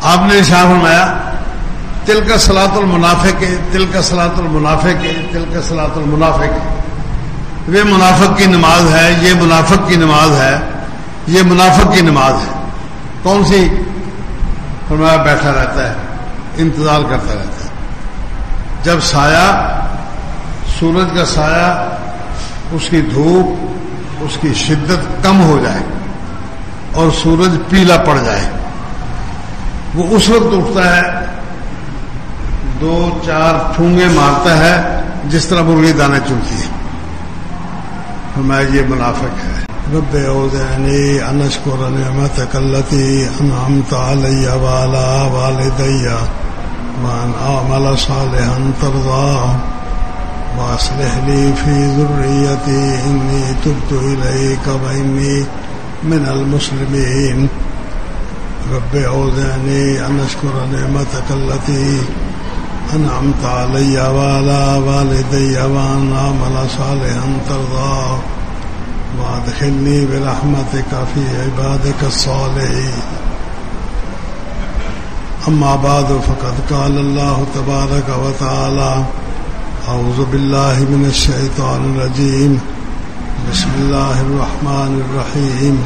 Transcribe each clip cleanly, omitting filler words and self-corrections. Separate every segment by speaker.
Speaker 1: آپ نے ارشاد فرمایا تلک صلاۃ المنافق، تلک صلاۃ المنافق، تلک صلاۃ المنافق، یہ منافق کی نماز ہے، یہ منافق کی نماز ہے، یہ منافق کی نماز ہے۔ کون سی؟ فرمایا بیٹھا رہتا ہے، انتظار کرتا رہتا ہے، جب سایہ، سورج کا سایہ، اس کی دھوپ، اس کی شدت کم ہو جائے اور سورج پیلا پڑ جائے، وہ اس وقت اٹھتا ہے، 2-4 ٹھونگے مارتا ہے جس طرح مرغی دانے چنتی ہے۔ فرمایا یہ منافق ہے۔ رب اوزعنی ان اشکر نعمتک التی انعمت علی وعلی والدی وان اعمل صالحا ترضاه واصلح لی فی ذریتی انی تبت الیک وانی من المسلمین۔ رب اوزعنی ان اشکر نعمتک التی انعمت علی وعلی والدی وان اعمل صالحا ترضاه وادخلنی برحمتک فی عبادک الصالحین۔ اما بعد فقد قال اللہ تبارک و تعالی اعوذ باللہ من الشیطان الرجیم بسم اللہ الرحمن الرحیم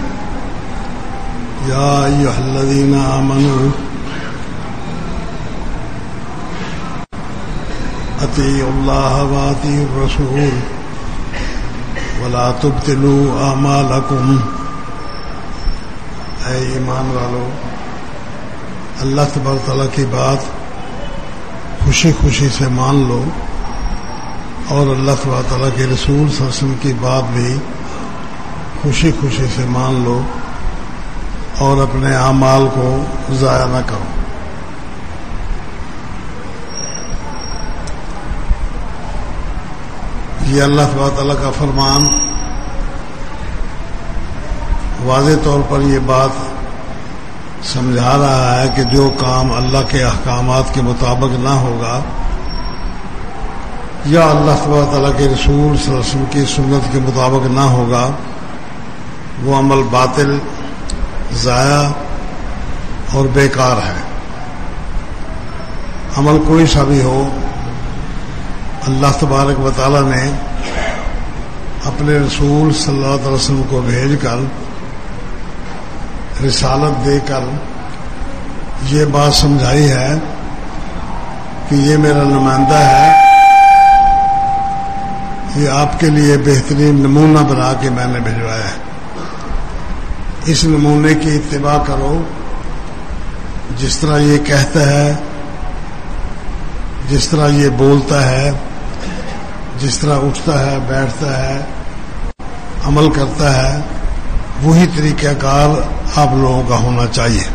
Speaker 1: یا ایھا الذین آمنوا اطیعوا اللہ واطیعوا الرسول ولا تبطلوا اعمالکم۔ اے ایمان والو، اللہ تبارک تعالیٰ کی بات خوشی خوشی سے مان لو، اور اللہ تبارک تعالیٰ کے رسول صلی اللہ علیہ وسلم کی بات بھی خوشی خوشی سے مان لو، اور اپنے اعمال کو ضائع نہ کرو۔ یہ اللہ تبارک تعالیٰ کا فرمان واضح طور پر یہ بات سمجھا رہا ہے کہ جو کام اللہ کے احکامات کے مطابق نہ ہوگا، یا اللہ تبارک تعالیٰ کے رسول صلی اللہ علیہ وسلم کی سنت کے مطابق نہ ہوگا، وہ عمل باطل، ضائع اور بیکار ہے۔ عمل کوئی سا بھی ہو، اللہ تبارک و تعالیٰ نے اپنے رسول صلی اللہ علیہ وسلم کو بھیج کر، رسالت دے کر یہ بات سمجھائی ہے کہ یہ میرا نمائندہ ہے، یہ آپ کے لیے بہترین نمونہ بنا کے میں نے بھیجوایا ہے، اس نمونے کی اتباع کرو، جس طرح یہ کہتا ہے، جس طرح یہ بولتا ہے، جس طرح اٹھتا ہے، بیٹھتا ہے، عمل کرتا ہے، وہی طریقہ کار آپ لوگوں کا ہونا چاہیے۔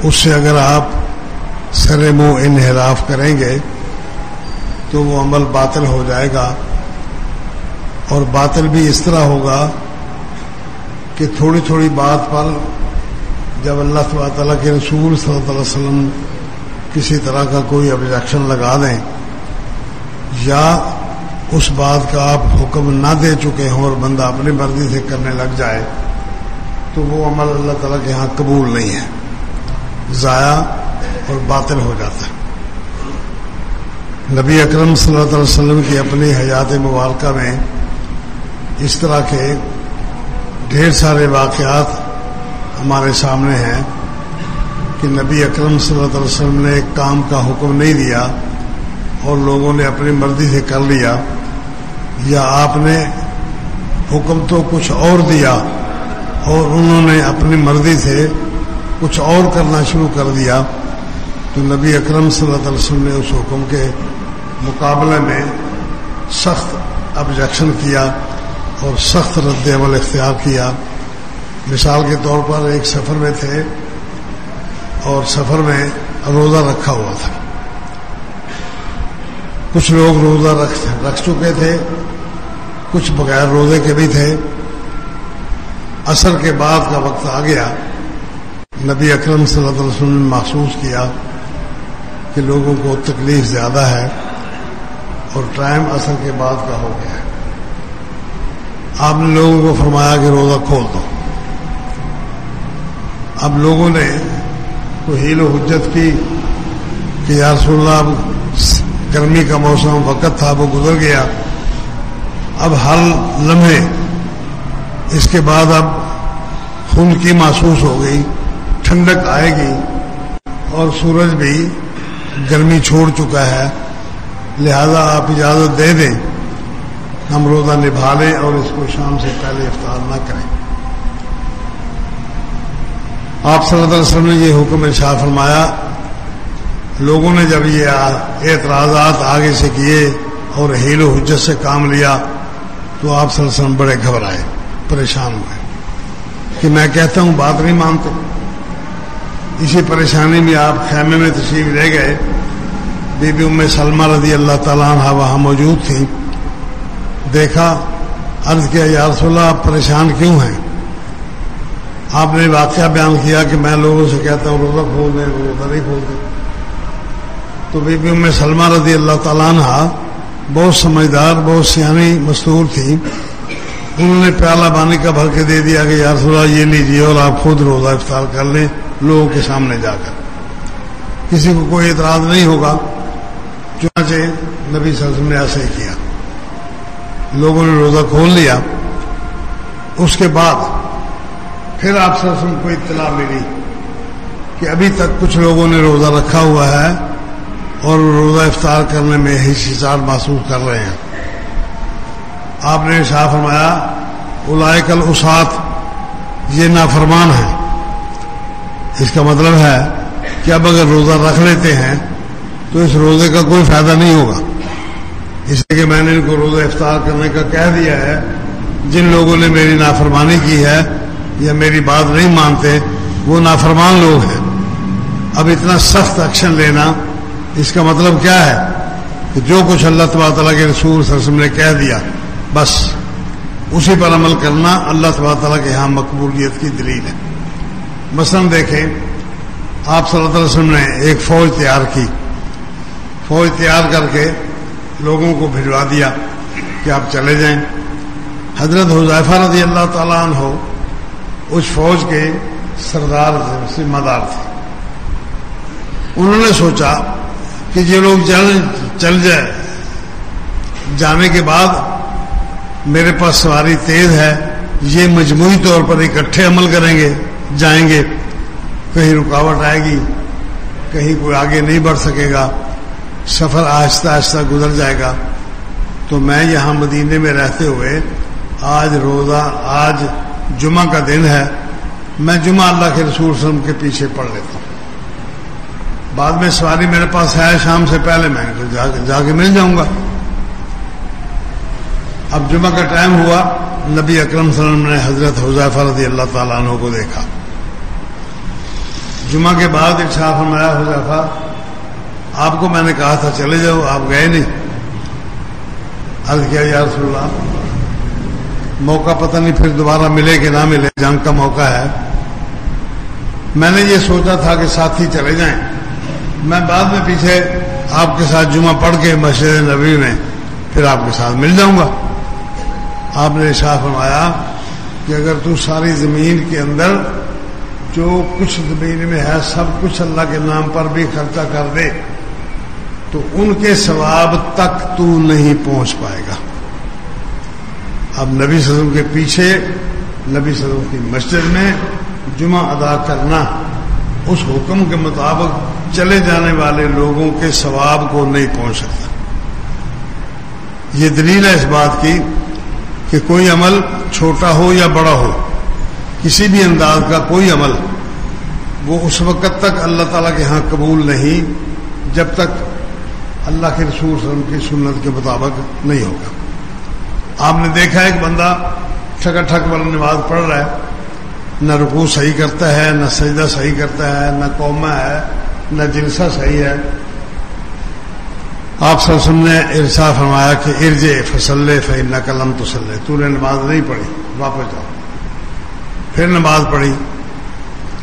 Speaker 1: اس سے اگر آپ سر منہ انحراف کریں گے تو وہ عمل باطل ہو جائے گا، اور باطل بھی اس طرح ہوگا کہ تھوڑی تھوڑی بات پر جب اللہ تعالیٰ کے رسول صلی اللہ علیہ وسلم کسی طرح کا کوئی آبجیکشن لگا دیں، یا اس بات کا آپ حکم نہ دے چکے ہوں اور بندہ اپنی مرضی سے کرنے لگ جائے، تو وہ عمل اللہ تعالیٰ کے ہاں قبول نہیں ہے، ضائع اور باطل ہو جاتا ہے۔ نبی اکرم صلی اللہ علیہ وسلم کی اپنی حیات مبارکہ میں اس طرح کے ڈھیر سارے واقعات ہمارے سامنے ہیں کہ نبی اکرم صلی اللہ علیہ وسلم نے ایک کام کا حکم نہیں دیا اور لوگوں نے اپنی مرضی سے کر لیا، یا آپ نے حکم تو کچھ اور دیا اور انہوں نے اپنی مرضی سے کچھ اور کرنا شروع کر دیا، تو نبی اکرم صلی اللہ علیہ وسلم نے اس حکم کے مقابلے میں سخت آبجیکشن کیا اور سخت رد عمل اختیار کیا۔ مثال کے طور پر ایک سفر میں تھے اور سفر میں روزہ رکھا ہوا تھا، کچھ لوگ روزہ رکھ چکے تھے، کچھ بغیر روزے کے بھی تھے۔ عصر کے بعد کا وقت آ گیا، نبی اکرم صلی اللہ علیہ وسلم نے محسوس کیا کہ لوگوں کو تکلیف زیادہ ہے اور ٹائم عصر کے بعد کا ہو گیا ہے۔ آپ نے لوگوں کو فرمایا کہ روزہ کھول دو۔ اب لوگوں نے کو حیل و حجت کی کہ یا رسول اللہ اب گرمی کا موسم وقت تھا وہ گزر گیا، اب ہر لمحے اس کے بعد اب خنکی محسوس ہو گئی، ٹھنڈک آئے گی اور سورج بھی گرمی چھوڑ چکا ہے، لہذا آپ اجازت دے دیں ہم روزہ نبھا لیں اور اس کو شام سے پہلے افطار نہ کریں۔ آپ صلی اللہ علیہ وسلم نے یہ حکم ارشاد فرمایا۔ لوگوں نے جب یہ اعتراضات آگے سے کیے اور حیل و حجت سے کام لیا تو آپ صلی اللہ علیہ وسلم بڑے گھبرائے، پریشان ہوئے کہ میں کہتا ہوں بات نہیں مانتے۔ اسی پریشانی میں آپ خیمے میں تشریف لے گئے، بی بی ام سلمہ رضی اللہ تعالیٰ عنہ وہاں موجود تھیں۔ دیکھا، عرض کیا یا رسول اللہ آپ پریشان کیوں ہیں؟ آپ نے واقعہ بیان کیا کہ میں لوگوں سے کہتا ہوں روزہ کھول دیں، وہ روزہ نہیں کھولتے۔ تو بی بی ام سلمہ رضی اللہ تعالیٰ عنہ بہت سمجھدار، بہت سیانی مستور تھی، انہوں نے پیالہ پانی کا بھر کے دے دیا کہ یا رسول اللہ یہ لیجیے اور آپ خود روزہ افطار کر لیں لوگوں کے سامنے جا کر، کسی کو کوئی اعتراض نہیں ہوگا۔ چنانچہ نبی صلی اللہ علیہ وسلم نے ایسا ہی کیا، لوگوں نے روزہ کھول لیا۔ اس کے بعد پھر آپ صلی اللہ علیہ وسلم کو اطلاع ملی کہ ابھی تک کچھ لوگوں نے روزہ رکھا ہوا ہے اور روزہ افطار کرنے میں ہچکچاہٹ محسوس کر رہے ہیں۔ آپ نے ارشاد فرمایا اولئک العصاۃ، یہ نافرمان ہیں۔ اس کا مطلب ہے کہ اب اگر روزہ رکھ لیتے ہیں تو اس روزے کا کوئی فائدہ نہیں ہوگا، اس لیے کہ میں نے ان کو روزہ افطار کرنے کا کہہ دیا ہے۔ جن لوگوں نے میری نافرمانی کی ہے یا میری بات نہیں مانتے وہ نافرمان لوگ ہیں۔ اب اتنا سخت ایکشن لینا، اس کا مطلب کیا ہے کہ جو کچھ اللہ تبارک تعالیٰ کے رسول صلی اللہ علیہ وسلم نے کہہ دیا بس اسی پر عمل کرنا اللہ تبارک تعالیٰ کے یہاں مقبولیت کی دلیل ہے۔ مثلا دیکھیں، آپ صلی اللہ علیہ وسلم نے ایک فوج تیار کی، فوج تیار کر کے لوگوں کو بھجوا دیا کہ آپ چلے جائیں۔ حضرت حذیفہ رضی اللہ تعالیٰ عنہ اس فوج کے سردار ذمہ دار تھے۔ انہوں نے سوچا کہ یہ لوگ چل جائے، جانے کے بعد میرے پاس سواری تیز ہے، یہ مجموعی طور پر اکٹھے عمل کریں گے، جائیں گے، کہیں رکاوٹ آئے گی، کہیں کوئی آگے نہیں بڑھ سکے گا، سفر آہستہ آہستہ گزر جائے گا۔ تو میں یہاں مدینے میں رہتے ہوئے آج جمعہ کا دن ہے، میں جمعہ اللہ کے رسول صلی اللہ علیہ وسلم کے پیچھے پڑھ لیتا ہوں، بعد میں سواری میرے پاس ہے، شام سے پہلے میں جا کے مل جاؤں گا۔ اب جمعہ کا ٹائم ہوا، نبی اکرم صلی اللہ علیہ وسلم نے حضرت حذیفہ رضی اللہ تعالیٰ عنہ کو دیکھا۔ جمعہ کے بعد ارشاد فرمایا حذیفہ آپ کو میں نے کہا تھا چلے جاؤ، آپ گئے نہیں۔ عرض کیا یا رسول اللہ موقع پتہ نہیں پھر دوبارہ ملے کہ نہ ملے، جنگ کا موقع ہے، میں نے یہ سوچا تھا کہ ساتھی چلے جائیں، میں بعد میں پیچھے آپ کے ساتھ جمعہ پڑھ کے مسجد نبوی میں پھر آپ کے ساتھ مل جاؤں گا۔ آپ نے ارشاد فرمایا کہ اگر تو ساری زمین کے اندر جو کچھ زمین میں ہے سب کچھ اللہ کے نام پر بھی خرچہ کر دے تو ان کے ثواب تک تو نہیں پہنچ پائے گا۔ اب نبی صلی اللہ علیہ وسلم کے پیچھے نبی صلی اللہ علیہ وسلم کی مسجد میں جمعہ ادا کرنا، اس حکم کے مطابق چلے جانے والے لوگوں کے ثواب کو نہیں پہنچ سکتا۔ یہ دلیل ہے اس بات کی کہ کوئی عمل چھوٹا ہو یا بڑا ہو، کسی بھی انداز کا کوئی عمل، وہ اس وقت تک اللہ تعالیٰ کے ہاں قبول نہیں جب تک اللہ کے رسول صلی اللہ علیہ وسلم کی سنت کے مطابق نہیں ہوگا۔ آپ نے دیکھا ایک بندہ ٹھکا ٹھک والا نماز پڑھ رہا ہے، نہ رکوع صحیح کرتا ہے، نہ سجدہ صحیح کرتا ہے، نہ قومہ ہے، نہ جلسہ صحیح ہے۔ آپ صلی اللہ علیہ وسلم نے ارشاد فرمایا کہ ارجع فصلی فإنک لم تصلی، تو نے نماز نہیں پڑھی، واپس جاؤ۔ پھر نماز پڑھی،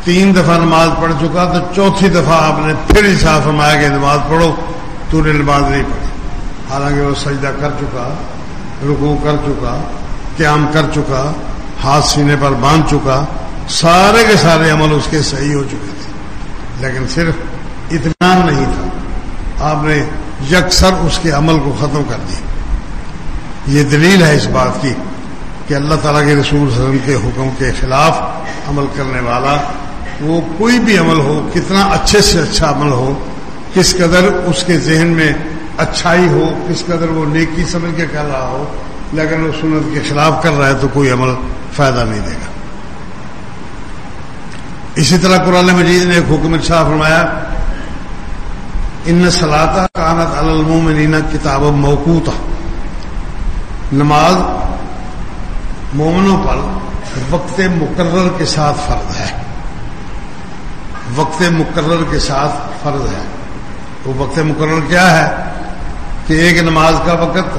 Speaker 1: 3 دفعہ نماز پڑھ چکا تو چوتھی دفعہ آپ نے پھر ارشاد فرمایا کہ نماز پڑھو، تو نے نماز نہیں پڑھی، حالانکہ وہ سجدہ کر چکا، رکوع کر چکا، قیام کر چکا، ہاتھ سینے پر باندھ چکا، سارے کے سارے عمل اس کے صحیح ہو چکے تھے۔ لیکن صرف اطمینان نہیں تھا، آپ نے یکسر اس کے عمل کو ختم کر دیا۔ یہ دلیل ہے اس بات کی کہ اللہ تعالیٰ کے رسول صلی اللہ علیہ وسلم کے حکم کے خلاف عمل کرنے والا، وہ کوئی بھی عمل ہو، کتنا اچھے سے اچھا عمل ہو، کس قدر اس کے ذہن میں اچھائی ہو، کس قدر وہ نیکی سمجھ کے کر رہا ہو، لیکن وہ سنت کے خلاف کر رہا ہے تو کوئی عمل فائدہ نہیں دے گا۔ اسی طرح قرآن مجید نے ایک حکم ارشاد فرمایا، ان الصلاۃ کانت علی المؤمنین کتابا موقوتا، نماز مومنوں پر وقت مقرر کے ساتھ فرض ہے، وقت مقرر کے ساتھ فرض ہے۔ وہ وقت مقرر کیا ہے کہ ایک نماز کا وقت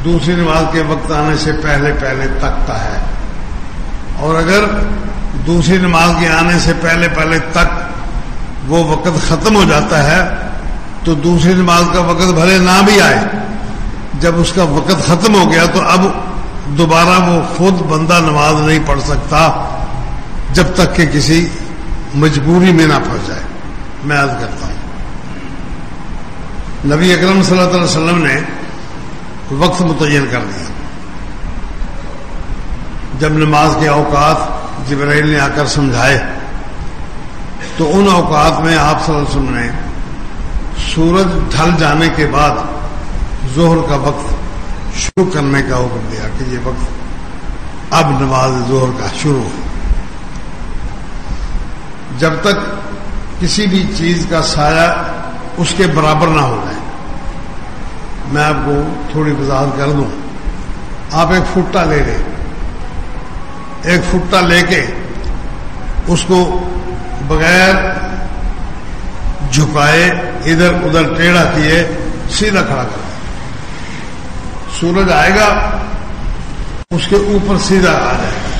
Speaker 1: دوسری نماز کے وقت آنے سے پہلے پہلے تک کا ہے، اور اگر دوسری نماز کے آنے سے پہلے پہلے تک وہ وقت ختم ہو جاتا ہے تو دوسری نماز کا وقت بھلے نہ بھی آئے، جب اس کا وقت ختم ہو گیا تو اب دوبارہ وہ خود بندہ نماز نہیں پڑھ سکتا جب تک کہ کسی مجبوری میں نہ پھنس جائے۔ میں عرض کرتا ہوں، نبی اکرم صلی اللہ علیہ وسلم نے وقت متعین کر دیا۔ جب نماز کے اوقات جبرائیل نے آ کر سمجھائے تو ان اوقات میں آپ صلی اللہ علیہ وسلم نے سورج ڈھل جانے کے بعد ظہر کا وقت شروع کرنے کا حکم دیا کہ یہ وقت اب نماز ظہر کا شروع ہو، جب تک کسی بھی چیز کا سایہ اس کے برابر نہ ہو جائے۔ میں آپ کو تھوڑی وضاحت کر دوں، آپ ایک فٹا لے لیں، ایک فٹا لے کے اس کو بغیر جھکائے ادھر ادھر ٹیڑھا کیے سیدھا کھڑا کر دیں، سورج آئے گا اس کے اوپر سیدھا آ جائے گا،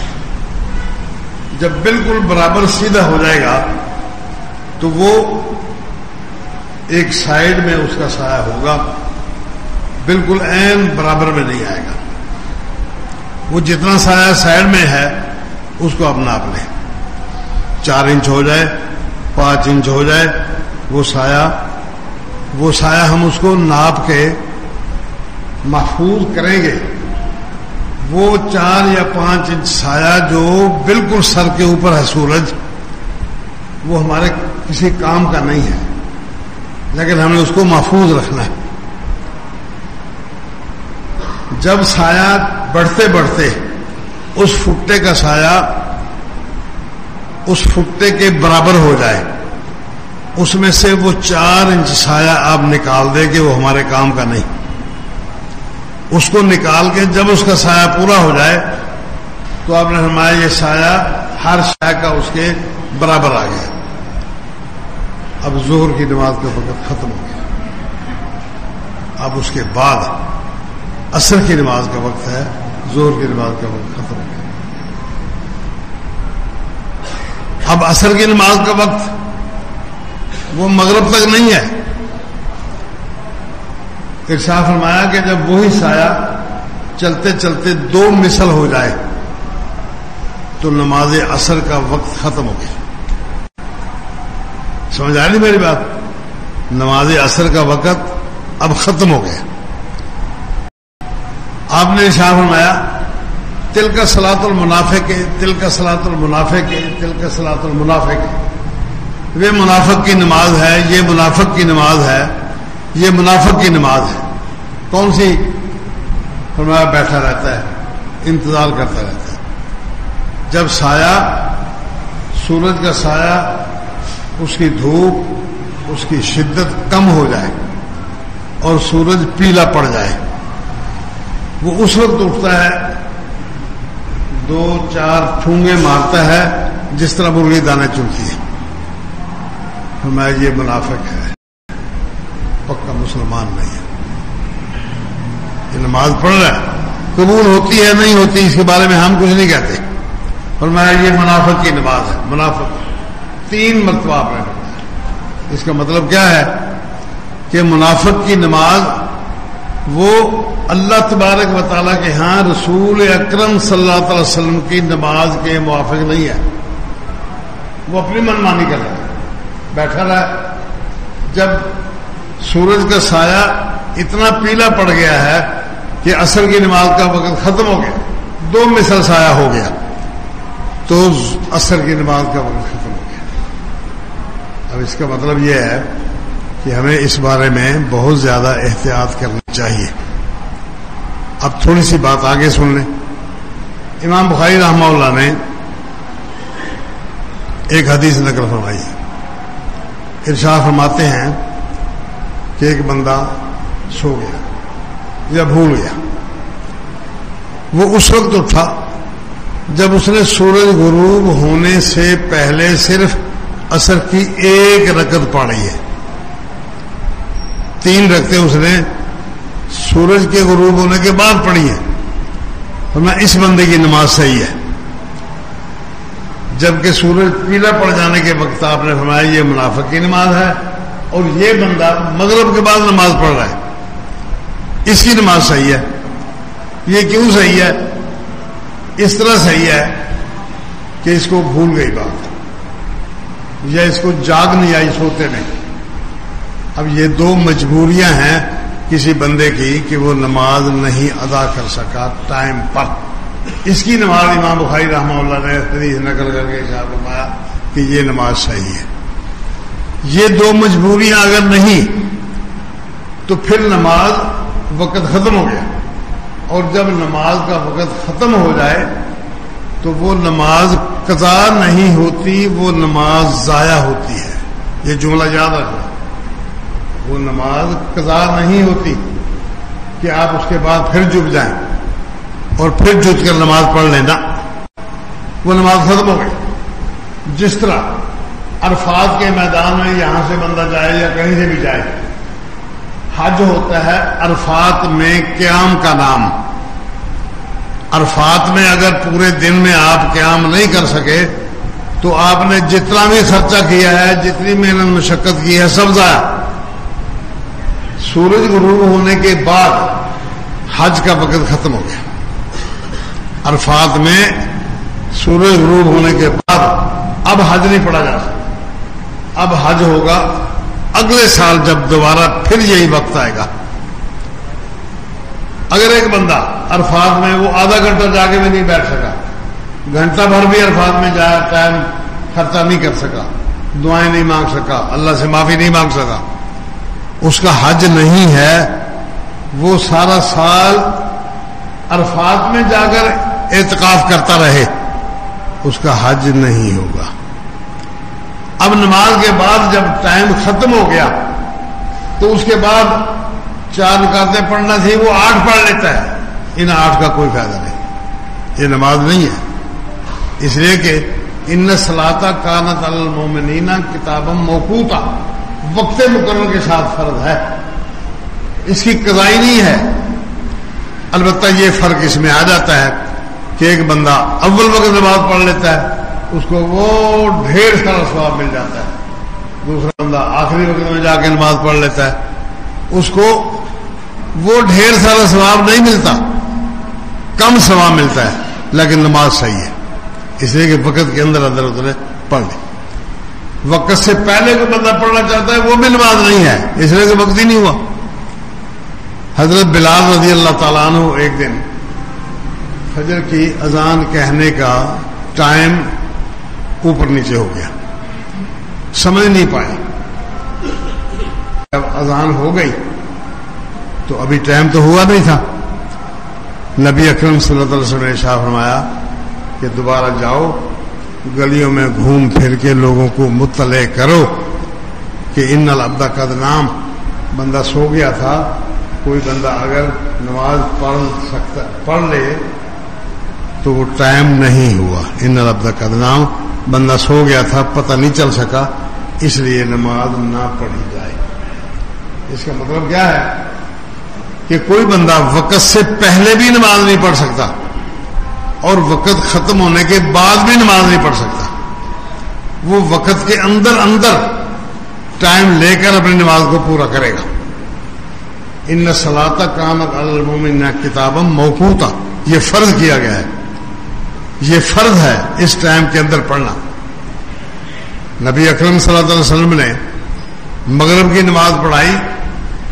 Speaker 1: جب بالکل برابر سیدھا ہو جائے گا تو وہ ایک سائیڈ میں اس کا سایہ ہوگا، بالکل عین برابر میں نہیں آئے گا۔ وہ جتنا سایہ سائیڈ میں ہے اس کو آپ ناپ لیں، 4 انچ ہو جائے، 5 انچ ہو جائے، وہ سایہ ہم اس کو ناپ کے محفوظ کریں گے۔ وہ 4 یا 5 انچ سایہ جو بالکل سر کے اوپر ہے سورج، وہ ہمارے کسی کام کا نہیں ہے، لیکن ہمیں اس کو محفوظ رکھنا ہے۔ جب سایہ بڑھتے بڑھتے اس فٹے کا سایہ اس فٹے کے برابر ہو جائے، اس میں سے وہ 4 انچ سایہ آپ نکال دیں کہ وہ ہمارے کام کا نہیں، اس کو نکال کے جب اس کا سایہ پورا ہو جائے تو آپ نے فرمایا یہ سایہ ہر شے کا اس کے برابر آ گیا، اب ظہر کی نماز کا وقت ختم ہو گیا، اب اس کے بعد عصر کی نماز کا وقت ہے، ظہر کی نماز کا وقت ختم ہو گیا۔ اب عصر کی نماز کا وقت وہ مغرب تک نہیں ہے۔ ارشاد فرمایا کہ جب وہی سایہ چلتے چلتے 2 مثل ہو جائے تو نماز عصر کا وقت ختم ہو گیا۔ سمجھ آ رہی میری بات؟ نماز عصر کا وقت اب ختم ہو گیا۔ آپ نے ارشاد فرمایا تلک صلاۃ المنافق، تلک صلاۃ المنافق، تلک صلاۃ المنافق، یہ منافق کی نماز ہے، یہ منافق کی نماز ہے، یہ منافق کی نماز ہے۔ کون سی؟ فرمایا بیٹھا رہتا ہے، انتظار کرتا رہتا ہے، جب سایہ سورج کا سایہ اس کی دھوپ اس کی شدت کم ہو جائے اور سورج پیلا پڑ جائے، وہ اس وقت اٹھتا ہے، 2-4 ٹھونگے مارتا ہے جس طرح مرغی دانے چنتی ہے۔ فرمایا یہ منافق ہے، پکا مسلمان نہیں ہے۔ یہ نماز پڑھ رہا ہے، قبول ہوتی ہے نہیں ہوتی اس کے بارے میں ہم کچھ نہیں کہتے، فرمایا یہ منافق کی نماز ہے۔ منافق 3 مرتبہ آپ نے فرمایا۔ اس کا مطلب کیا ہے کہ منافق کی نماز وہ اللہ تبارک و تعالیٰ کے ہاں رسول اکرم صلی اللہ علیہ وسلم کی نماز کے موافق نہیں ہے، وہ اپنی من مانی کر رہا ہے۔ بیٹھا رہا. جب سورج کا سایہ اتنا پیلا پڑ گیا ہے کہ عصر کی نماز کا وقت ختم ہو گیا, 2 مثل سایہ ہو گیا, تو عصر کی نماز کا وقت ختم ہو گیا. اب اس کا مطلب یہ ہے کہ ہمیں اس بارے میں بہت زیادہ احتیاط کرنی چاہیے. اب تھوڑی سی بات آگے سن لیں. امام بخاری رحمہ اللہ نے ایک حدیث نقل فرمائی ہے. ارشاد فرماتے ہیں کہ ایک بندہ سو گیا یا بھول گیا. وہ اس وقت اٹھا جب اس نے سورج غروب ہونے سے پہلے صرف عصر کی 1 رکعت پڑھی ہے. 3 رکعتیں اس نے سورج کے غروب ہونے کے بعد پڑھی ہے. فرمایا اس بندے کی نماز صحیح ہے. جبکہ سورج پیلا پڑ جانے کے وقت آپ نے فرمایا یہ منافق کی نماز ہے, اور یہ بندہ مغرب کے بعد نماز پڑھ رہا ہے, اس کی نماز صحیح ہے. یہ کیوں صحیح ہے؟ اس طرح صحیح ہے کہ اس کو بھول گئی بات, یا اس کو جاگ نہیں آئی سوتے میں. اب یہ 2 مجبوریاں ہیں کسی بندے کی کہ وہ نماز نہیں ادا کر سکا ٹائم پر. اس کی نماز امام بخاری رحمہ اللہ نے حدیث نقل کر کے ارشاد فرمایا کہ یہ نماز صحیح ہے. یہ 2 مجبوریاں اگر نہیں تو پھر نماز وقت ختم ہو گیا, اور جب نماز کا وقت ختم ہو جائے تو وہ نماز قضا نہیں ہوتی, وہ نماز ضائع ہوتی ہے. یہ جملہ یاد رکھنا. وہ نماز قضا نہیں ہوتی کہ آپ اس کے بعد پھر جھک جائیں اور پھر جھک کر نماز پڑھ لینا. وہ نماز ختم ہو گئی. جس طرح عرفات کے میدان میں یہاں سے بندہ جائے یا کہیں سے بھی جائے, حج ہوتا ہے عرفات میں قیام کا نام. عرفات میں اگر پورے دن میں آپ قیام نہیں کر سکے تو آپ نے جتنا بھی خرچہ کیا ہے, جتنی محنت مشقت کی ہے, سب ضائع. سورج غروب ہونے کے بعد حج کا وقت ختم ہو گیا. عرفات میں سورج غروب ہونے کے بعد اب حج نہیں پڑا جا سکتا. اب حج ہوگا اگلے سال جب دوبارہ پھر یہی وقت آئے گا. اگر ایک بندہ عرفات میں وہ آدھا گھنٹہ جا کے بھی نہیں بیٹھ سکا, گھنٹہ بھر بھی عرفات میں جایا, ٹائم خرچہ نہیں کر سکا, دعائیں نہیں مانگ سکا, اللہ سے معافی نہیں مانگ سکا, اس کا حج نہیں ہے. وہ سارا سال عرفات میں جا کر اعتکاف کرتا رہے, اس کا حج نہیں ہوگا. اب نماز کے بعد جب ٹائم ختم ہو گیا تو اس کے بعد 4 رکعتیں پڑھنا تھی, وہ 8 پڑھ لیتا ہے. ان 8 کا کوئی فائدہ نہیں, یہ نماز نہیں ہے. اس لیے کہ ان الصلاۃ کانت علی المؤمنین کتابا موقوتا, وقت مقرر کے ساتھ فرض ہے, اس کی قضائی نہیں ہے. البتہ یہ فرق اس میں آ جاتا ہے کہ ایک بندہ اول وقت نماز پڑھ لیتا ہے, اس کو وہ ڈھیر سارا ثواب مل جاتا ہے. دوسرا بندہ آخری وقت میں جا کے نماز پڑھ لیتا ہے, اس کو وہ ڈھیر سارا ثواب نہیں ملتا, کم ثواب ملتا ہے, لیکن نماز صحیح ہے. اس لیے کہ وقت کے اندر ادھر پڑھ لی. وقت سے پہلے کوئی بندہ پڑھنا چاہتا ہے, وہ بھی نماز نہیں ہے, اس لیے کہ وقت ہی نہیں ہوا. حضرت بلال رضی اللہ تعالیٰ عنہ ایک دن فجر کی اذان کہنے کا ٹائم اوپر نیچے ہو گیا, سمجھ نہیں پائے. جب اذان ہو گئی تو ابھی ٹائم تو ہوا نہیں تھا. نبی اکرم صلی اللہ علیہ وسلم نے ارشاد فرمایا کہ دوبارہ جاؤ, گلیوں میں گھوم پھر کے لوگوں کو مطلع کرو کہ ان العبد قد نام, بندہ سو گیا تھا. کوئی بندہ اگر نماز پڑھ لے تو وہ ٹائم نہیں ہوا. ان العبد قد نام, بندہ سو گیا تھا, پتہ نہیں چل سکا, اس لیے نماز نہ پڑھی جائے. اس کا مطلب کیا ہے کہ کوئی بندہ وقت سے پہلے بھی نماز نہیں پڑھ سکتا اور وقت ختم ہونے کے بعد بھی نماز نہیں پڑھ سکتا. وہ وقت کے اندر ٹائم لے کر اپنی نماز کو پورا کرے گا. ان الصلاۃ کانت علی المؤمنین کتابا موقوتا, یہ فرض کیا گیا ہے, یہ فرض ہے اس ٹائم کے اندر پڑھنا. نبی اکرم صلی اللہ علیہ وسلم نے مغرب کی نماز پڑھائی،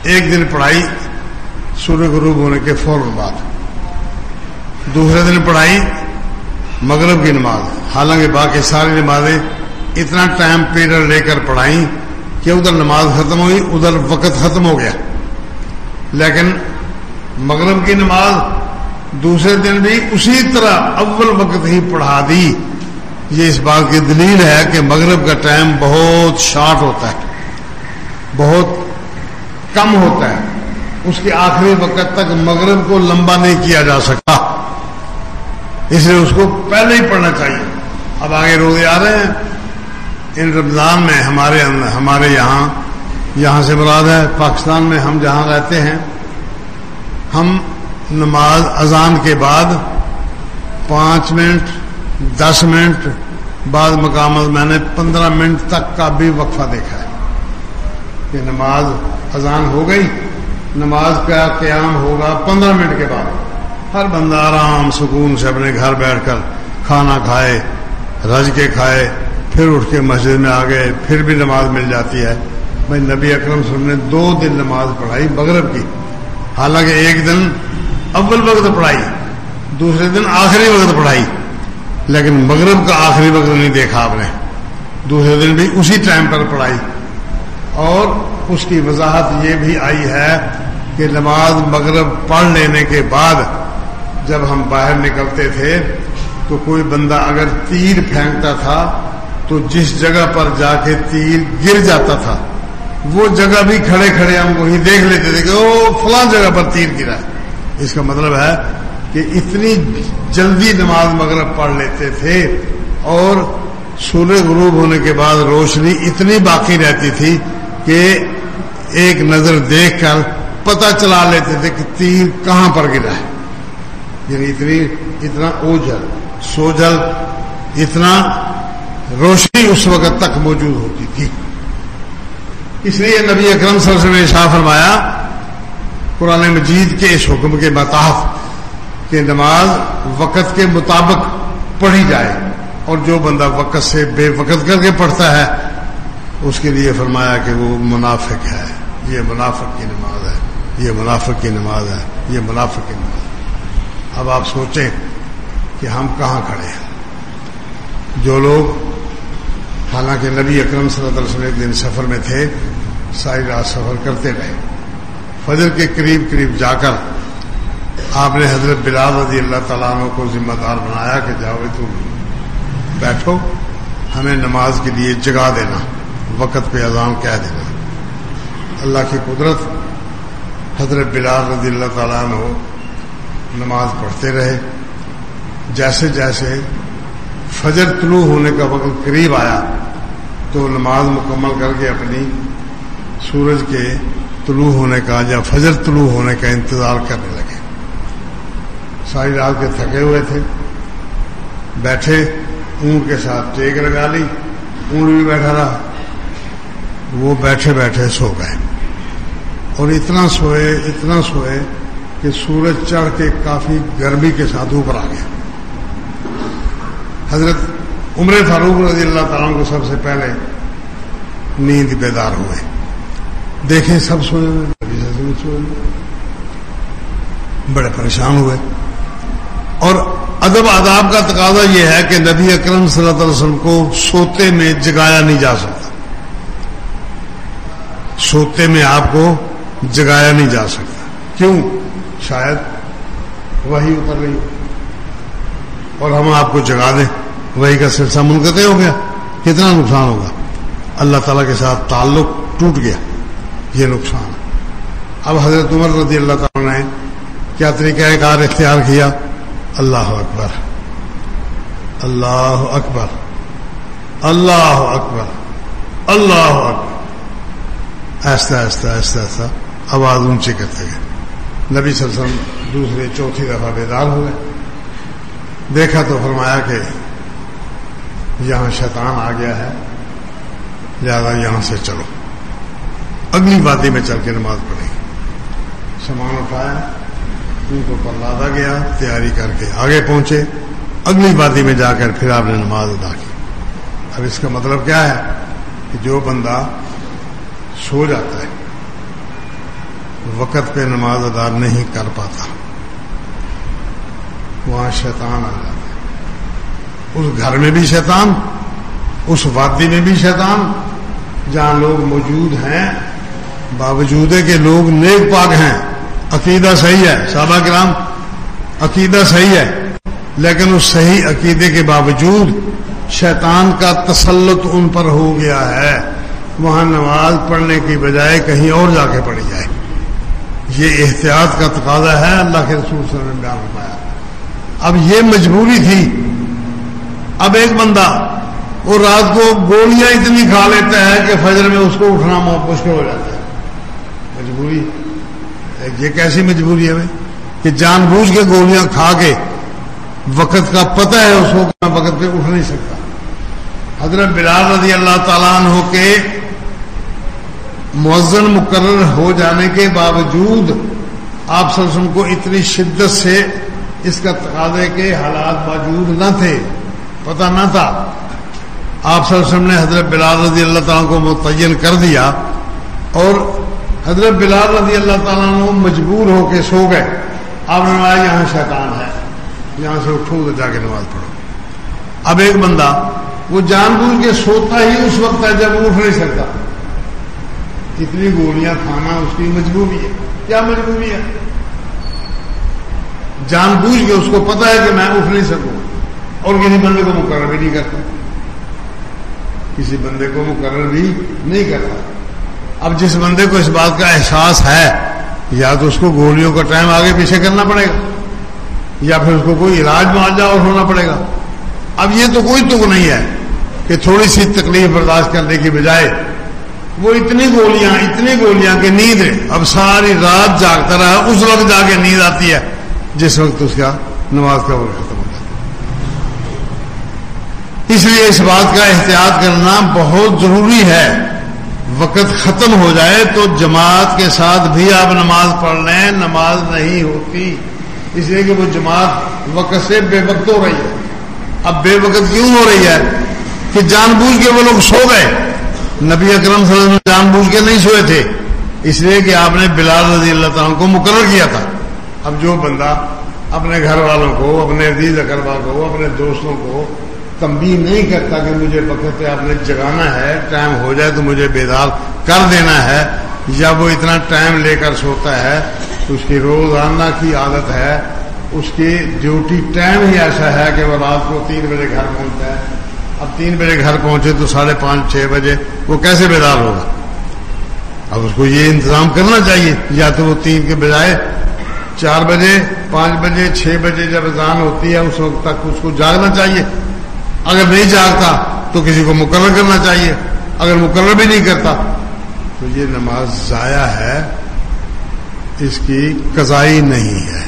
Speaker 1: ایک دن پڑھائی سورج غروب ہونے کے فوراً بعد، دوسرے دن پڑھائی مغرب کی نماز، حالانکہ باقی ساری نمازیں اتنا ٹائم پیریڈ لے کر پڑھائیں کہ ادھر نماز ختم ہوئی، ادھر وقت ختم ہو گیا، لیکن مغرب کی نماز دوسرے دن بھی اسی طرح اول وقت ہی پڑھا دی۔ یہ اس بات کی دلیل ہے کہ مغرب کا ٹائم بہت شارٹ ہوتا ہے، بہت کم ہوتا ہے، اس کے آخری وقت تک مغرب کو لمبا نہیں کیا جا سکتا، اس لیے اس کو پہلے ہی پڑھنا چاہیے۔ اب آگے روزے آ رہے ہیں، ان رمضان میں ہمارے یہاں سے مراد ہے پاکستان میں، ہم جہاں رہتے ہیں، ہم نماز اذان کے بعد 5 منٹ 10 منٹ بعد مقامات میں نے 15 منٹ تک کا بھی وقفہ دیکھا ہے کہ نماز اذان ہو گئی، نماز کا قیام ہوگا 15 منٹ کے بعد، ہر بندہ آرام سکون سے اپنے گھر بیٹھ کر کھانا کھائے، رج کے کھائے، پھر اٹھ کے مسجد میں آ گئے، پھر بھی نماز مل جاتی ہے۔ بھائی نبی اکرم صلی اللہ علیہ وسلم نے 2 دن نماز پڑھائی مغرب کی، حالانکہ ایک دن اول وقت پڑھائی، دوسرے دن آخری وقت پڑھائی، لیکن مغرب کا آخری وقت نہیں دیکھا آپ نے، دوسرے دن بھی اسی ٹائم پر پڑھائی۔ اور اس کی وضاحت یہ بھی آئی ہے کہ نماز مغرب پڑھ لینے کے بعد جب ہم باہر نکلتے تھے تو کوئی بندہ اگر تیر پھینکتا تھا تو جس جگہ پر جا کے تیر گر جاتا تھا وہ جگہ بھی کھڑے کھڑے ہم وہی دیکھ لیتے تھے کہ وہ فلاں جگہ پر تیر گرا ہے۔ اس کا مطلب ہے کہ اتنی جلدی نماز مغرب پڑھ لیتے تھے، اور سورج غروب ہونے کے بعد روشنی اتنی باقی رہتی تھی کہ ایک نظر دیکھ کر پتہ چلا لیتے تھے کہ تیر کہاں پر گرا ہے، یعنی اتنا اوجل سوجل اتنا روشنی اس وقت تک موجود ہوتی تھی۔ اس لیے نبی اکرم صلی اللہ علیہ وسلم نے ارشاد فرمایا قرآن مجید کے اس حکم کے مطابق کہ نماز وقت کے مطابق پڑھی جائے، اور جو بندہ وقت سے بے وقت کر کے پڑھتا ہے اس کے لیے فرمایا کہ وہ منافق ہے، یہ منافق کی نماز ہے، یہ منافق کی نماز ہے، یہ منافق کی نماز ہے۔ اب آپ سوچیں کہ ہم کہاں کھڑے ہیں۔ جو لوگ، حالانکہ نبی اکرم صلی اللہ علیہ وسلم ایک دن سفر میں تھے، ساری رات سفر کرتے رہے، فجر کے قریب جا کر آپ نے حضرت بلال رضی اللہ تعالیٰ عنہ کو ذمہ دار بنایا کہ جاؤ تم بیٹھو، ہمیں نماز کے لیے جگا دینا، وقت پہ اذان کہہ دینا۔ اللہ کی قدرت، حضرت بلال رضی اللہ تعالیٰ عنہ نماز پڑھتے رہے۔ جیسے جیسے فجر طلوع ہونے کا وقت قریب آیا تو نماز مکمل کر کے اپنی سورج کے طلوع ہونے کا یا فجر طلوع ہونے کا انتظار کرنے لگے۔ ساری رات کے تھکے ہوئے تھے، بیٹھے، اونٹ کے ساتھ ٹیک لگا لی، اونٹ بھی بیٹھا رہا، وہ بیٹھے بیٹھے سو گئے، اور اتنا سوئے کہ سورج چڑھ کے کافی گرمی کے ساتھ اوپر آ گیا۔ حضرت عمر فاروق رضی اللہ تعالیٰ عنہ کو سب سے پہلے نیند بیدار ہوئے، دیکھیں سب سوئے ہوئے، بڑے پریشان ہوئے۔ اور ادب آداب کا تقاضا یہ ہے کہ نبی اکرم صلی اللہ علیہ وسلم کو سوتے میں جگایا نہیں جا سکتا، سوتے میں آپ کو جگایا نہیں جا سکتا۔ کیوں؟ شاید وحی اتر رہی اور ہم آپ کو جگا دیں، وحی کا سلسلہ منقطع ہو گیا، کتنا نقصان ہوگا، اللہ تعالیٰ کے ساتھ تعلق ٹوٹ گیا، یہ نقصان۔ اب حضرت عمر رضی اللہ تعالیٰ نے کیا طریقہ کار اختیار کیا؟ اللہ اکبر، اللہ اکبر، اللہ اکبر، اللہ اکبر، ایسا ایسا ایسا ایسا آواز اونچی کرتے گئے۔ نبی صلی اللہ علیہ وسلم دوسرے چوتھی دفعہ بیدار ہوئے، دیکھا تو فرمایا کہ یہاں شیطان آ گیا ہے، لہذا یہاں سے چلو، اگلی وادی میں چل کے نماز پڑھی۔ سامان اٹھایا، ان کو پر لادا گیا، تیاری کر کے آگے پہنچے، اگلی وادی میں جا کر پھر آپ نے نماز ادا کی۔ اب اس کا مطلب کیا ہے کہ جو بندہ سو جاتا ہے، وقت پہ نماز ادا نہیں کر پاتا، وہاں شیطان آ جاتا ہے. اس گھر میں بھی شیطان، اس وادی میں بھی شیطان، جہاں لوگ موجود ہیں، باوجود ہے کہ لوگ نیک پاک ہیں، عقیدہ صحیح ہے، صحابہ کرام عقیدہ صحیح ہے، لیکن اس صحیح عقیدے کے باوجود شیطان کا تسلط ان پر ہو گیا ہے. وہاں نماز پڑھنے کی بجائے کہیں اور جا کے پڑھی جائے. یہ احتیاط کا تقاضا ہے، اللہ کے رسول صلی اللہ علیہ وسلم نے بیان فرمایا. اب یہ مجبوری تھی. اب ایک بندہ وہ رات کو گولیاں اتنی کھا لیتا ہے کہ فجر میں اس کو اٹھنا مشکل ہو جاتا ہے. مجبوری، یہ کیسی مجبوری ہے بھائی کہ جان بوجھ کے گولیاں کھا کے وقت کا پتہ ہے اس کو کہ میں وقت پہ اٹھ نہیں سکتا. حضرت بلال رضی اللہ تعالیٰ عنہ کے مؤذن مقرر ہو جانے کے باوجود آپ صلی اللہ علیہ وسلم کو اتنی شدت سے اس کا تقاضے کے حالات موجود نہ تھے، پتہ نہ تھا. آپ صلی اللہ علیہ وسلم نے حضرت بلال رضی اللہ تعالیٰ کو متعین کر دیا اور حضرت بلال رضی اللہ تعالیٰ عنہ مجبور ہو کے سو گئے. آپ نے کہا یہاں شیطان ہے، یہاں سے اٹھو تو جا کے نماز پڑھو. اب ایک بندہ وہ جان بوجھ کے سوتا ہی اس وقت ہے جب وہ اٹھ نہیں سکتا. اتنی گولیاں کھانا اس کی مجبوری ہے. کیا مجبوری ہے؟ جان بوجھ کے اس کو پتا ہے کہ میں اٹھ نہیں سکوں اور کسی بندے کو مقرر بھی نہیں کرتا، کسی بندے کو مقرر بھی نہیں کرتا. اب جس بندے کو اس بات کا احساس ہے یا تو اس کو گولیوں کا ٹائم آگے پیچھے کرنا پڑے گا یا پھر اس کو کوئی علاج معالجہ اور ہونا پڑے گا. اب یہ تو کوئی تک نہیں ہے کہ تھوڑی سی تکلیف برداشت کرنے کی بجائے وہ اتنی گولیاں کہ نیند ہے. اب ساری رات جاگتا رہا، اس وقت جا کے نیند آتی ہے جس وقت اس کا نماز کا وقت ختم ہو جاتا ہے. اس لیے اس بات کا احتیاط کرنا بہت ضروری ہے. وقت ختم ہو جائے تو جماعت کے ساتھ بھی آپ نماز پڑھ لیں، نماز نہیں ہوتی، اس لیے کہ وہ جماعت وقت سے بے وقت ہو رہی ہے. اب بے وقت کیوں ہو رہی ہے کہ جان بوجھ کے وہ لوگ سو گئے. نبی اکرم صلی اللہ علیہ وسلم جان بوجھ کے نہیں سوئے تھے، اس لیے کہ آپ نے بلال رضی اللہ تعالیٰ کو مقرر کیا تھا. اب جو بندہ اپنے گھر والوں کو، اپنے عزیز اقربا کو، اپنے دوستوں کو تنبیہ نہیں کرتا کہ مجھے وقت پہ آپ نے جگانا ہے، ٹائم ہو جائے تو مجھے بیدار کر دینا ہے، یا وہ اتنا ٹائم لے کر سوتا ہے تو اس کی روزانہ کی عادت ہے، اس کی ڈیوٹی ٹائم ہی ایسا ہے کہ وہ رات کو 3 بجے گھر پہنچتا ہے. اب 3 بجے گھر پہنچے تو 5:30 6 بجے وہ کیسے بیدار ہوگا؟ اب اس کو یہ انتظام کرنا چاہیے، یا تو وہ 3 کے بجائے 4 بجے 5 بجے 6 بجے جب اذان ہوتی ہے اس وقت تک اس کو جاگنا چاہیے. اگر نہیں جاگتا تو کسی کو مقرر کرنا چاہیے. اگر مقرر بھی نہیں کرتا تو یہ نماز ضائع ہے، اس کی قضائی نہیں ہے.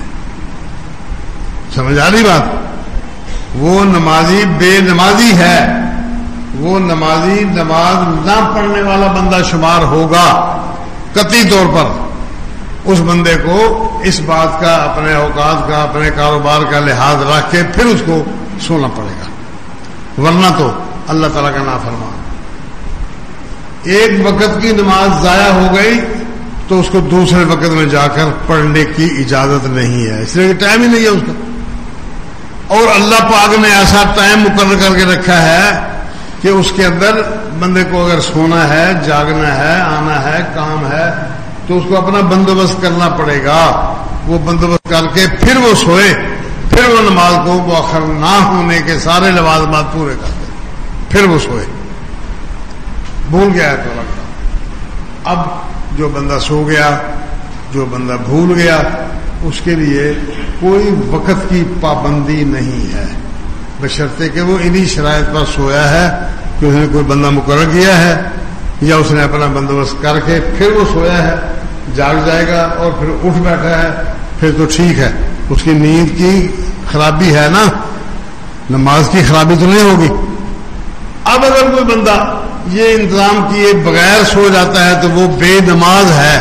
Speaker 1: سمجھ آ رہی بات؟ وہ نمازی بے نمازی ہے، وہ نمازی نماز نہ پڑھنے والا بندہ شمار ہوگا قطعی طور پر. اس بندے کو اس بات کا، اپنے اوقات کا، اپنے کاروبار کا لحاظ رکھ کے پھر اس کو سونا پڑے گا، ورنہ تو اللہ تعالیٰ کا نافرمان. ایک وقت کی نماز ضائع ہو گئی تو اس کو دوسرے وقت میں جا کر پڑھنے کی اجازت نہیں ہے، اس لیے کہ ٹائم ہی نہیں ہے اس کا. اور اللہ پاک نے ایسا ٹائم مقرر کر کے رکھا ہے کہ اس کے اندر بندے کو اگر سونا ہے، جاگنا ہے، آنا ہے، کام ہے تو اس کو اپنا بندوبست کرنا پڑے گا. وہ بندوبست کر کے پھر وہ سوئے، پھر وہ نماز کو مؤخر نہ ہونے کے سارے لوازمات پورے کر دے، پھر وہ سوئے. بھول گیا ہے تو لگتا. اب جو بندہ سو گیا، جو بندہ بھول گیا، اس کے لیے کوئی وقت کی پابندی نہیں ہے، بشرطے کہ وہ انہی شرائط پر سویا ہے کہ اس نے کوئی بندہ مقرر کیا ہے یا اس نے اپنا بندوبست کر کے پھر وہ سویا ہے، جاگ جائے گا اور پھر اٹھ بیٹھا ہے، پھر تو ٹھیک ہے. اس کی نیند کی خرابی ہے نا، نماز کی خرابی تو نہیں ہوگی. اب اگر کوئی بندہ یہ انتظام کیے بغیر سو جاتا ہے تو وہ بے نماز ہے.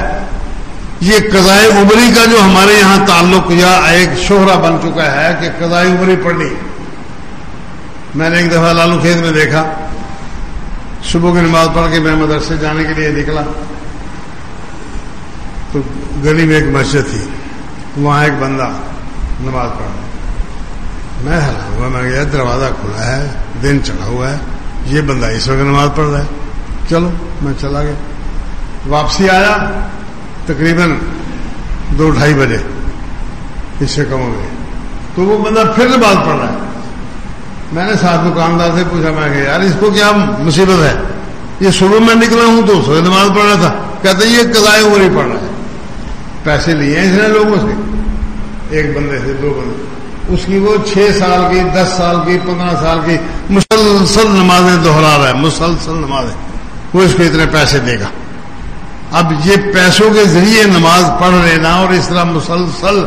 Speaker 1: یہ قضائے عمری کا جو ہمارے یہاں تعلق یا ایک شہرہ بن چکا ہے کہ قضائے عمری پڑھنی. میں نے ایک دفعہ لالو کھیت میں دیکھا صبح کی نماز پڑھ کے میں مدرسے جانے کے لیے نکلا تو گلی میں ایک مسجد تھی، وہاں ایک بندہ نماز پڑھ رہا، میں حیران ہوا، میں گیا دروازہ کھلا ہے، دن چڑھا ہوا ہے، یہ بندہ اس وقت نماز پڑھ رہا ہے، چلو میں چلا گیا۔ واپسی آیا تقریباً 2-2:30 بجے، اس سے کم ہو گئے، تو وہ بندہ پھر نماز پڑھ رہا ہے۔ میں نے ساتھ دکاندار سے پوچھا، میں کہ یار اس کو کیا مصیبت ہے؟ یہ صبح میں نکلا ہوں تو اس وقت نماز پڑھ رہا تھا۔ کہتے یہ قضائے عمر ہی پڑھ رہا ہے، پیسے لیے ہیں اس نے لوگوں سے، ایک بندے سے 2 بندے، اس کی وہ 6 سال کی 10 سال کی 15 سال کی مسلسل نمازیں دہرا رہا ہے، مسلسل نمازیں، وہ اس کو اتنے پیسے دے گا۔ اب یہ پیسوں کے ذریعے نماز پڑھ لینا اور اس طرح مسلسل،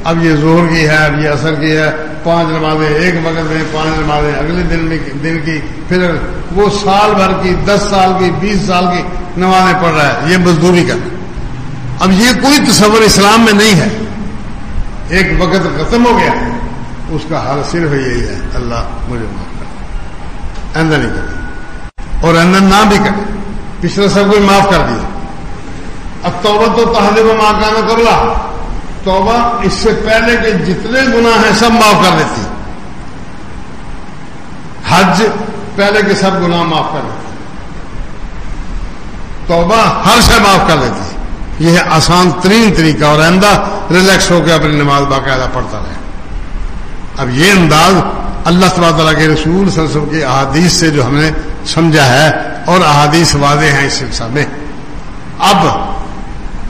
Speaker 1: اب یہ ظہر کی ہے، اب یہ عصر کی ہے، 5 نمازیں ایک وقت میں، 5 نمازیں اگلے دن کی، پھر وہ سال بھر کی 10 سال کی 20 سال کی نمازیں پڑھ رہا ہے، یہ مزدوری کا۔ اب یہ کوئی تصور اسلام میں نہیں ہے۔ ایک وقت ختم ہو گیا، اس کا حال صرف یہی ہے، اللہ مجھے معاف کر، آئندہ نہیں کرے اور آئندہ نہ بھی کرے، پچھلا سب کچھ معاف کر دیا۔ اب توبہ تو تہذیب ما کان قبلہ، توبہ اس سے پہلے کے جتنے گناہ ہیں سب معاف کر دیتی، حج پہلے کے سب گناہ معاف کر دیتی، توبہ ہر شے معاف کر دیتی۔ یہ ہے آسان ترین طریقہ، اور آئندہ ریلیکس ہو کے اپنی نماز باقاعدہ پڑھتا رہے۔ اب یہ انداز اللہ تبارک تعالیٰ کے رسول صلی اللہ علیہ وسلم کی احادیث سے جو ہم نے سمجھا ہے، اور احادیث واضح ہیں اس سلسلہ میں۔ اب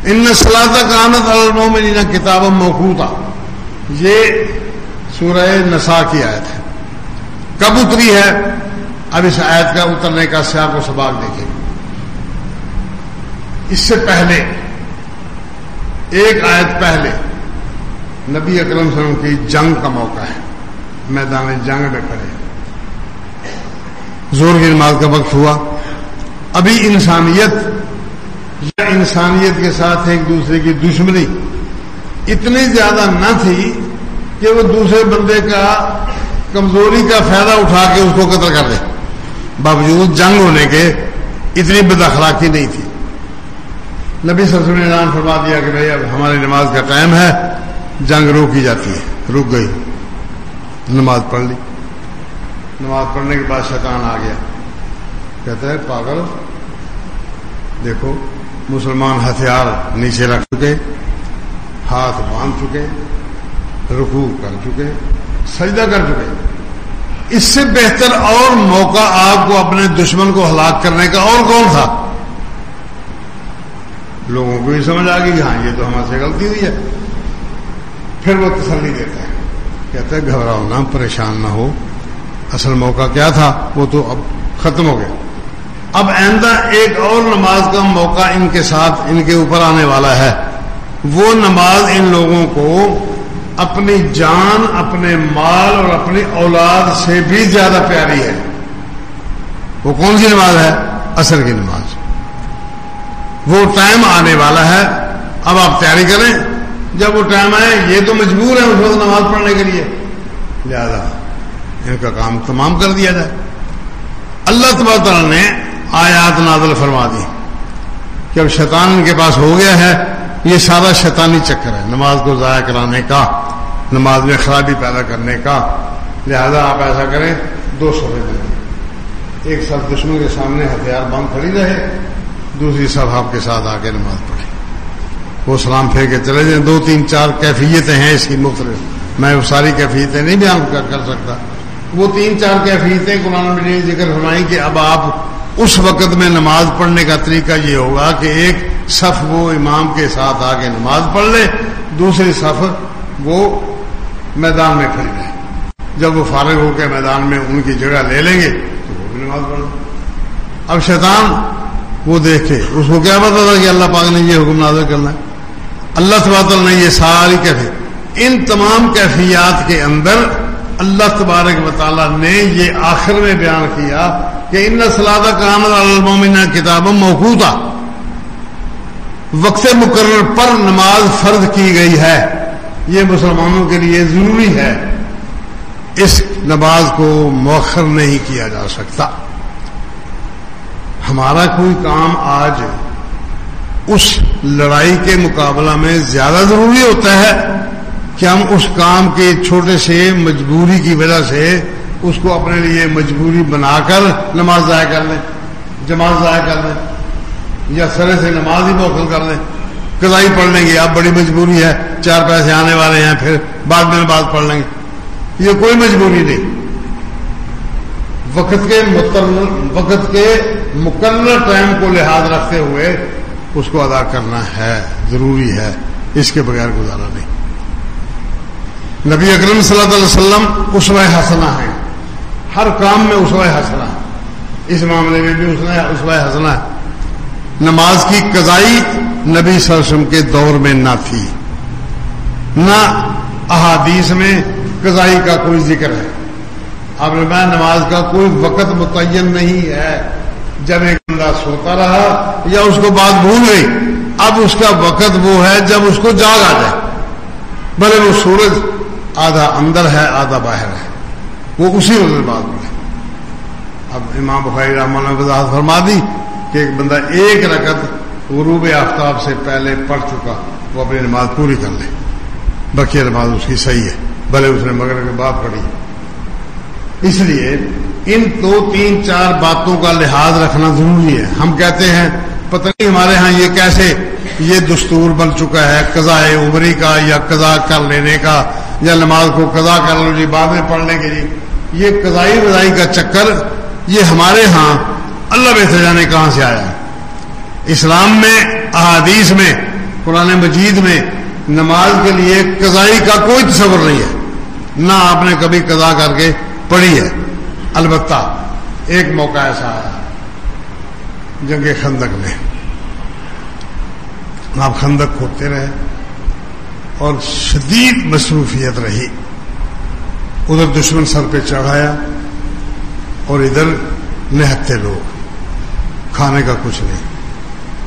Speaker 1: ان الصلاۃ کانت علی المؤمنین کتابا موقوتا، یہ سورہ نساء کی آیت ہے۔ کب اتری ہے؟ اب اس آیت کا اترنے کا سیاق و سباق دیکھیں۔ اس سے پہلے ایک آیت پہلے نبی اکرم صلی اللہ علیہ وسلم کی جنگ کا موقع ہے، میدان جنگ میں کھڑے، ظہر کی نماز کا وقت ہوا، ابھی انسانیت یا انسانیت کے ساتھ ایک دوسرے کی دشمنی اتنی زیادہ نہ تھی کہ وہ دوسرے بندے کا کمزوری کا فائدہ اٹھا کے اس کو قتل کر دے، باوجود جنگ ہونے کے اتنی بد اخلاقی نہیں تھی۔ نبی صلی اللہ علیہ وسلم نے اعلان فرما دیا کہ بھائی اب ہماری نماز کا ٹائم ہے، جنگ روکی جاتی ہے، رک گئی، نماز پڑھ لی۔ نماز پڑھنے کے بعد شیطان آ گیا، کہتا ہے پاگل دیکھو مسلمان ہتھیار نیچے رکھ چکے، ہاتھ باندھ چکے، رکوع کر چکے، سجدہ کر چکے، اس سے بہتر اور موقع آپ کو اپنے دشمن کو ہلاک کرنے کا اور کون تھا؟ لوگوں کو بھی سمجھ آ گئی کہ ہاں یہ تو ہمارے سے غلطی ہوئی ہے۔ پھر وہ تسلی دیتا ہے، کہتا ہے گھبراؤ نہ، پریشان نہ ہو، اصل موقع کیا تھا وہ تو اب ختم ہو گیا، اب آئندہ ایک اور نماز کا موقع ان کے ساتھ ان کے اوپر آنے والا ہے۔ وہ نماز ان لوگوں کو اپنی جان، اپنے مال اور اپنی اولاد سے بھی زیادہ پیاری ہے۔ وہ کون سی نماز ہے؟ عصر کی نماز۔ وہ ٹائم آنے والا ہے، اب آپ تیاری کریں، جب وہ ٹائم آئے یہ تو مجبور ہے اس وقت نماز پڑھنے کے لیے، لہذا ان کا کام تمام کر دیا جائے۔ اللہ تبارک تعالیٰ نے آیات نازل فرما دی کہ اب شیطان ان کے پاس ہو گیا ہے، یہ سارا شیطانی چکر ہے نماز کو ضائع کرانے کا، نماز میں خرابی پیدا کرنے کا، لہذا آپ ایسا کریں 2 صفیں دیں، ایک صف دشمن کے سامنے ہتھیار باندھ کھڑی رہے، دوسری صف آپ کے ساتھ آ کے نماز پڑھے، وہ سلام پھیر کے چلے جائیں۔ 2 3 4 کیفیتیں ہیں اس کی مختلف، میں وہ ساری کیفیتیں نہیں بیان کر سکتا، وہ 3 4 کیفیتیں قرآن مجید نے ذکر فرمائی کہ اب آپ اس وقت میں نماز پڑھنے کا طریقہ یہ ہوگا کہ ایک صف وہ امام کے ساتھ آ کے نماز پڑھ لے، دوسری صف وہ میدان میں کھڑی رہے، جب وہ فارغ ہو کے میدان میں ان کی جگہ لے لیں گے تو وہ بھی نماز پڑھ لیں۔ اب شیطان وہ دیکھے، اس کو کیا پتا تھا کہ اللہ پاک نے یہ حکم نازل کرنا ہے؟ اللہ تبارک تعالیٰ نے یہ ساری کیفیت، ان تمام کیفیات کے اندر اللہ تبارک و تعالیٰ نے یہ آخر میں بیان کیا کہ ان الصلاۃ کانت علی المؤمنین کتابا موقوتا، وقت مقرر پر نماز فرض کی گئی ہے، یہ مسلمانوں کے لیے ضروری ہے، اس نماز کو مؤخر نہیں کیا جا سکتا۔ ہمارا کوئی کام آج اس لڑائی کے مقابلہ میں زیادہ ضروری ہوتا ہے کہ ہم اس کام کے چھوٹے سے مجبوری کی وجہ سے اس کو اپنے لیے مجبوری بنا کر نماز ضائع کر لیں، جماعت ضائع کر لیں، یا سرے سے نماز ہی موخر کر لیں، قضائی پڑھ لیں گے، اب بڑی مجبوری ہے، 4 پیسے آنے والے ہیں، پھر بعد میں نماز پڑھ لیں گے. یہ کوئی مجبوری نہیں. وقت کے مقرر ٹائم کو لحاظ رکھتے ہوئے اس کو ادا کرنا ہے، ضروری ہے، اس کے بغیر گزارا نہیں. نبی اکرم صلی اللہ علیہ وسلم اسوہ حسنہ ہے، ہر کام میں اسوہ حسنہ ہے، اس معاملے میں بھی اسوہ حسنہ ہے. نماز کی قضائی نبی صلی اللہ علیہ وسلم کے دور میں نہ تھی، نہ احادیث میں قضائی کا کوئی ذکر ہے. آپ نے کہا نماز کا کوئی وقت متعین نہیں ہے. جب ایک بندہ سوتا رہا یا اس کو بات بھول گئی، اب اس کا وقت وہ ہے جب اس کو جاگ آ جائے، بھلے وہ سورج آدھا اندر ہے آدھا باہر ہے، وہ اسی وقت بات بولے. اب امام بخاری رحمہ اللہ نے وضاحت فرما دی کہ ایک بندہ ایک رکعت غروب آفتاب سے پہلے پڑھ چکا، وہ اپنی نماز پوری کر لے، بقیہ نماز اس کی صحیح ہے، بھلے اس نے مغرب کے بعد پڑھی. اس لیے ان 2 3 4 باتوں کا لحاظ رکھنا ضروری ہے. ہم کہتے ہیں پتہ نہیں ہمارے ہاں یہ کیسے یہ دستور بن چکا ہے قضاء عمری کا، یا قضا کر لینے کا، یا نماز کو قضا کر لو جی بعد میں پڑھ لیں گے جی. یہ قضائی وضائی کا چکر یہ ہمارے ہاں اللہ بہتر جانے کہاں سے آیا ہے. اسلام میں احادیث میں قرآن مجید میں نماز کے لیے قضائی کا کوئی تصور نہیں ہے، نہ آپ نے کبھی قضا کر کے پڑھی ہے. البتہ ایک موقع ایسا آیا جنگ خندق میں، آپ خندق کھودتے رہے اور شدید مصروفیت رہی. ادھر دشمن سر پہ چڑھایا اور ادھر نہتے لوگ، کھانے کا کچھ نہیں.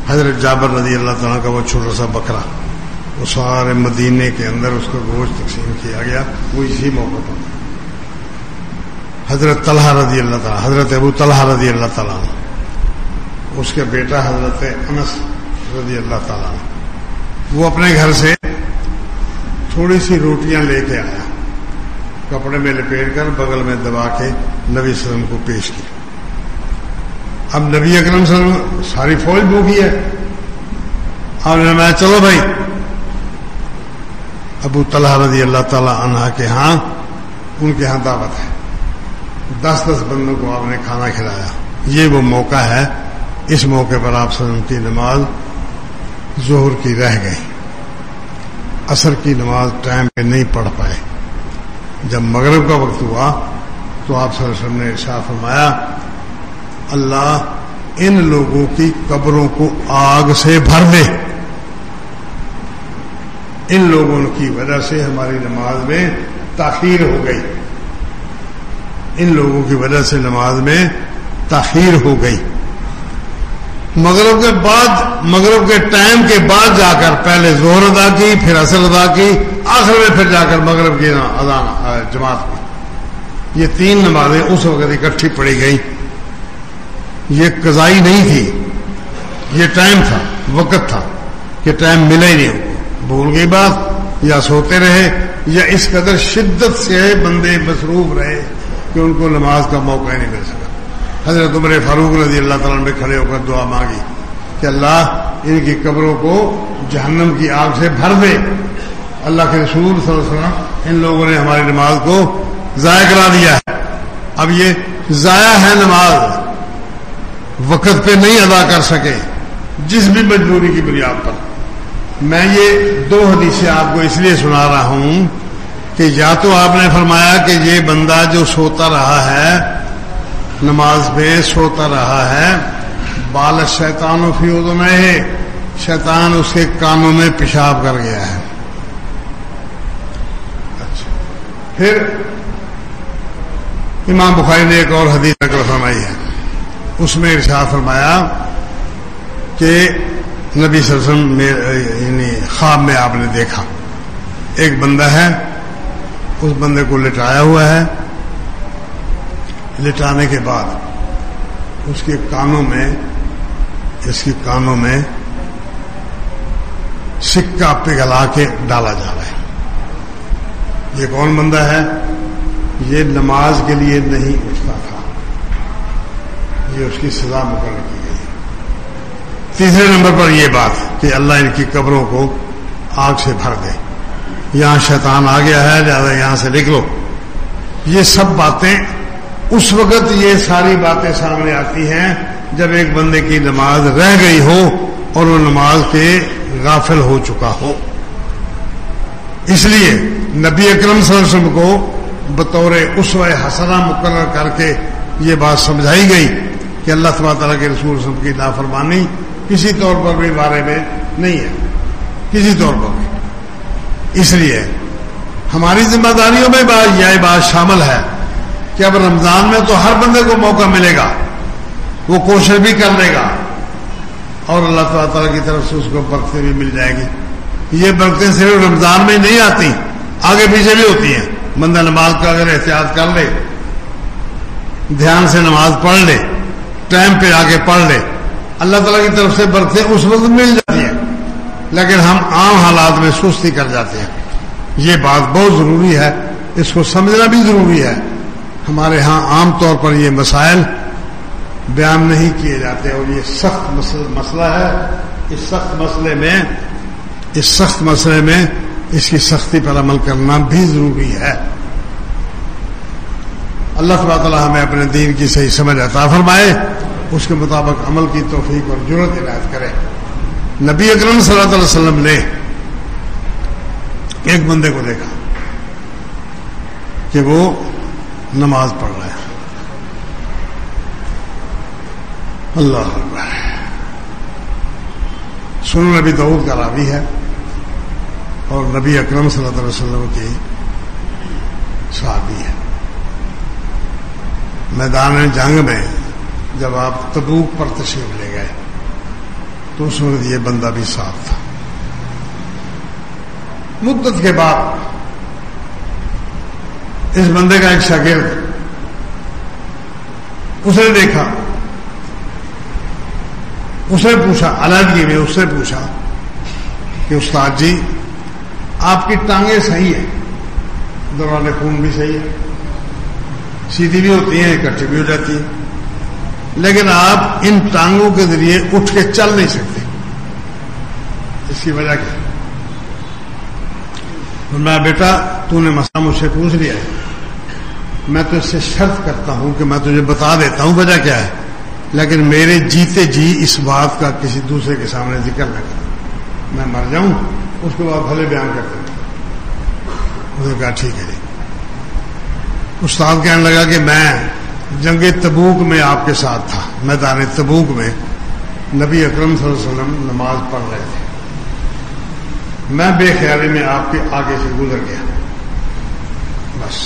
Speaker 1: حضرت جابر رضی اللہ تعالیٰ کا وہ چھوٹا سا بکرا، وہ سارے مدینے کے اندر اس کا گوشت تقسیم کیا گیا، وہ اسی موقع پر. حضرت طلحہ رضی اللہ تعالیٰ، حضرت ابو طلحہ رضی اللہ تعالیٰ، اس کے بیٹا حضرت انس رضی اللہ تعالیٰ، وہ اپنے گھر سے تھوڑی سی روٹیاں لے کے آیا، کپڑے میں لپیٹ کر بغل میں دبا کے نبی صلی اللہ علیہ وسلم کو پیش کی. اب نبی اکرم صلی اللہ علیہ وسلم ساری فوج بھوکی ہے. آپ نے میں چلو بھائی. ابو طلحہ رضی اللہ تعالیٰ عنہ کے ہاں، ان کے ہاں دعوت ہے، 10 بندوں کو آپ نے کھانا کھلایا. یہ وہ موقع ہے، اس موقع پر آپ صلی اللہ علیہ وسلم کی نماز ظہر کی رہ گئی، عصر کی نماز ٹائم پہ نہیں پڑھ پائے. جب مغرب کا وقت ہوا تو آپ صلی اللہ علیہ وسلم نے ارشاد فرمایا اللہ ان لوگوں کی قبروں کو آگ سے بھر دے، ان لوگوں کی وجہ سے ہماری نماز میں تاخیر ہو گئی، ان لوگوں کی وجہ سے نماز میں تاخیر ہو گئی. مغرب کے بعد، مغرب کے ٹائم کے بعد جا کر پہلے ظہر ادا کی، پھر عصر ادا کی، آخر میں پھر جا کر مغرب کی اذان جماعت کی. یہ 3 نمازیں اس وقت اکٹھی پڑھی گئی. یہ قضائی نہیں تھی، یہ ٹائم تھا، وقت تھا کہ ٹائم ملا ہی نہیں ان کو، بھول گئی بات، یا سوتے رہے، یا اس قدر شدت سے بندے مصروف رہے کہ ان کو نماز کا موقع ہی نہیں مل سکا. حضرت عمر فاروق رضی اللہ تعالیٰ نے کھڑے ہو کر دعا مانگی کہ اللہ ان کی قبروں کو جہنم کی آگ سے بھر دے. اللہ کے رسول صلی اللہ علیہ وسلم ان لوگوں نے ہماری نماز کو ضائع کرا دیا ہے. اب یہ ضائع ہے، نماز وقت پہ نہیں ادا کر سکے جس بھی مجبوری کی بنیاد پر. میں یہ 2 حدیثیں آپ کو اس لیے سنا رہا ہوں کہ یا تو آپ نے فرمایا کہ یہ بندہ جو سوتا رہا ہے، نماز پہ سوتا رہا ہے، بال شیطان فی اذنیہ، شیطان اس کے کانوں میں پیشاب کر گیا ہے. اچھا، پھر امام بخاری نے ایک اور حدیث نقل فرمائی ہے، اس میں ارشاد فرمایا کہ نبی صلی اللہ علیہ وسلم یعنی خواب میں آپ نے دیکھا ایک بندہ ہے، اس بندے کو لٹایا ہوا ہے، لٹانے کے بعد اس کے کانوں میں اس کی کانوں میں سکہ پگھلا کے ڈالا جا رہا ہے۔ یہ کون بندہ ہے؟ یہ نماز کے لیے نہیں اٹھتا تھا، یہ اس کی سزا مقرر کی گئی۔ تیسرے نمبر پر یہ بات کہ اللہ ان کی قبروں کو آگ سے بھر دے، یہاں شیطان آ گیا ہے لہذا یہاں سے نکلو۔ یہ سب باتیں اس وقت، یہ ساری باتیں سامنے آتی ہیں جب ایک بندے کی نماز رہ گئی ہو اور وہ نماز کے غافل ہو چکا ہو۔ اس لیے نبی اکرم صلی اللہ علیہ وسلم کو بطور اسوہ حسنہ مقرر کر کے یہ بات سمجھائی گئی کہ اللہ تبارک تعالیٰ کے رسول صلی اللہ علیہ وسلم کی نافرمانی کسی طور پر بھی بارے میں نہیں ہے، کسی طور پر بھی۔ اس لیے ہماری ذمہ داریوں میں یہ بات شامل ہے کہ اب رمضان میں تو ہر بندے کو موقع ملے گا، وہ کوشش بھی کر لے گا اور اللہ تعالیٰ کی طرف سے اس کو برکتیں بھی مل جائے گی۔ یہ برکتیں صرف رمضان میں نہیں آتی، آگے پیچھے بھی ہوتی ہیں۔ بندہ نماز کا اگر احتیاط کر لے، دھیان سے نماز پڑھ لے، ٹائم پہ آ کے پڑھ لے، اللہ تعالیٰ کی طرف سے برکتیں اس وقت مل جاتی ہیں۔ لیکن ہم عام حالات میں سستی کر جاتے ہیں۔ یہ بات بہت ضروری ہے، اس کو سمجھنا بھی ضروری ہے۔ ہمارے ہاں عام طور پر یہ مسائل بیان نہیں کیے جاتے اور یہ سخت مسئلہ ہے۔ اس سخت مسئلے میں اس کی سختی پر عمل کرنا بھی ضروری ہے۔ اللہ تبارک تعالیٰ ہمیں اپنے دین کی صحیح سمجھ عطا فرمائے، اس کے مطابق عمل کی توفیق اور جرأت عنایت کرے۔ نبی اکرم صلی اللہ علیہ وسلم نے ایک بندے کو دیکھا کہ وہ نماز پڑھ رہا ہے، اللہ اکبر۔ سنن نبی داؤد کا راوی ہے اور نبی اکرم صلی اللہ علیہ وسلم کی صحابی ہے۔ میدان جنگ میں جب آپ تبوک پر تشریف لے گئے تو اس وقت یہ بندہ بھی ساتھ تھا۔ مدت کے بعد اس بندے کا ایک شاگرد اسے دیکھا، اسے پوچھا، علیحدگی میں اس سے پوچھا کہ استاد جی آپ کی ٹانگیں صحیح ہیں، دوران خون بھی صحیح ہے، سیدھی بھی ہوتی ہیں، اکٹھی بھی ہو جاتی ہیں، لیکن آپ ان ٹانگوں کے ذریعے اٹھ کے چل نہیں سکتے، اس کی وجہ کیا؟ میں بیٹا تو نے مسئلہ مجھ سے پوچھ لیا ہے، میں تو اس سے شرط کرتا ہوں کہ میں تجھے بتا دیتا ہوں وجہ کیا ہے، لیکن میرے جیتے جی اس بات کا کسی دوسرے کے سامنے ذکر نہ کر، میں مر جاؤں اس کے بعد بھلے بیان کرتے ہیں۔ اس نے کہا ٹھیک ہے جی۔ استاد کہنے لگا کہ میں جنگ تبوک میں آپ کے ساتھ تھا، میدان تبوک میں نبی اکرم صلی اللہ علیہ وسلم نماز پڑھ رہے تھے، میں بے خیالی میں آپ کے آگے سے گزر گیا، بس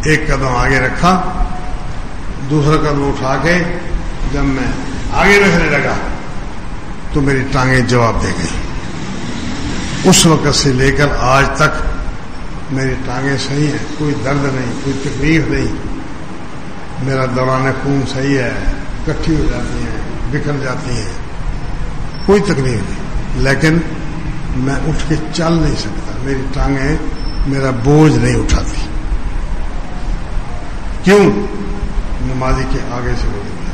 Speaker 1: ایک قدم آگے رکھا، دوسرا قدم اٹھا کے جب میں آگے رکھنے لگا تو میری ٹانگیں جواب دے گئی۔ اس وقت سے لے کر آج تک میری ٹانگیں صحیح ہیں، کوئی درد نہیں، کوئی تکلیف نہیں، میرا دوران خون صحیح ہے، اکٹھی ہو جاتی ہیں، بکھر جاتی ہیں، کوئی تکلیف نہیں، لیکن میں اٹھ کے چل نہیں سکتا، میری ٹانگیں میرا بوجھ نہیں اٹھاتی۔ کیوں؟ نمازی کے آگے سے گزر گیا۔